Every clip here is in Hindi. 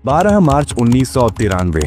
12 मार्च 1993।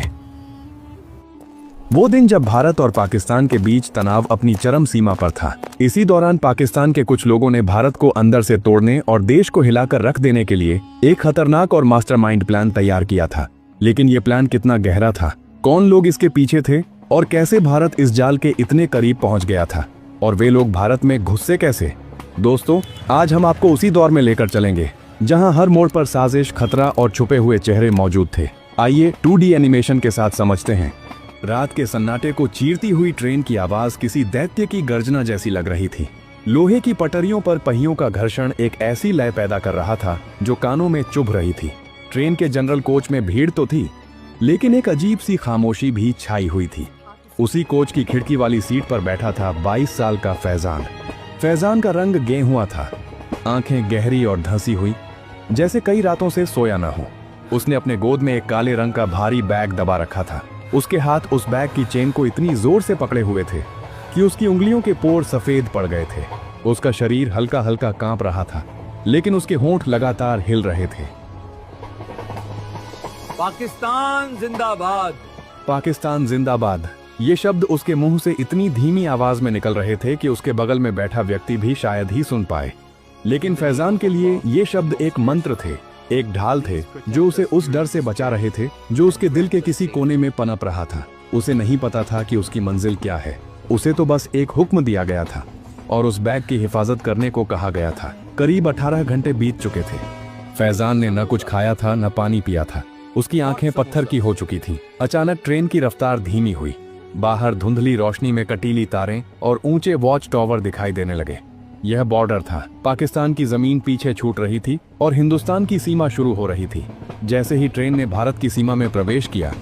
वो दिन जब भारत और पाकिस्तान के बीच तनाव अपनी चरम सीमा पर था। इसी दौरान पाकिस्तान के कुछ लोगों ने भारत को अंदर से तोड़ने और देश को हिलाकर रख देने के लिए एक खतरनाक और मास्टरमाइंड प्लान तैयार किया था। लेकिन ये प्लान कितना गहरा था, कौन लोग इसके पीछे थे और कैसे भारत इस जाल के इतने करीब पहुंच गया था, और वे लोग भारत में घुसे कैसे? दोस्तों, आज हम आपको उसी दौर में लेकर चलेंगे जहां हर मोड़ पर साजिश, खतरा और छुपे हुए चेहरे मौजूद थे। आइए 2D एनिमेशन के साथ समझते हैं। रात के सन्नाटे को चीरती हुई ट्रेन की आवाज किसी दैत्य की गर्जना जैसी लग रही थी। लोहे की पटरियों पर पहियों का घर्षण एक ऐसी लय पैदा कर रहा था जो कानों में चुभ रही थी। ट्रेन के जनरल कोच में भीड़ तो थी, लेकिन एक अजीब सी खामोशी भी छाई हुई थी। उसी कोच की खिड़की वाली सीट पर बैठा था 22 साल का फैजान। फैजान का रंग गेहुआ था, आंखें गहरी और धंसी हुई, जैसे कई रातों से सोया न हो। उसने अपने गोद में एक काले रंग का भारी बैग दबा रखा था। उसके हाथ उस बैग की चेन को इतनी जोर से पकड़े हुए थे कि उसकी उंगलियों के पोर सफेद पड़ गए थे। उसका शरीर हल्का हल्का कांप रहा था, लेकिन उसके होंठ लगातार हिल रहे थे। पाकिस्तान जिंदाबाद। पाकिस्तान जिंदाबाद, ये शब्द उसके मुंह से इतनी धीमी आवाज में निकल रहे थे कि उसके बगल में बैठा व्यक्ति भी शायद ही सुन पाए। लेकिन फैजान के लिए ये शब्द एक मंत्र थे, एक ढाल थे जो उसे उस डर से बचा रहे थे जो उसके दिल के किसी कोने में पनप रहा था। उसे नहीं पता था कि उसकी मंजिल क्या है। उसे तो बस एक हुक्म दिया गया था और उस बैग की हिफाजत करने को कहा गया था। करीब 18 घंटे बीत चुके थे। फैजान ने न कुछ खाया था न पानी पिया था। उसकी आंखें पत्थर की हो चुकी थीं। अचानक ट्रेन की रफ्तार धीमी हुई। बाहर धुंधली रोशनी में कटीली तारें और ऊंचे वॉच टावर दिखाई देने लगे। यह बॉर्डर था। पाकिस्तान की जमीन पीछे छूट रही थी और हिंदुस्तान की सीमा शुरू हो रही थी। जैसे ही ट्रेन ने भारत की सीमा में प्रवेश किया,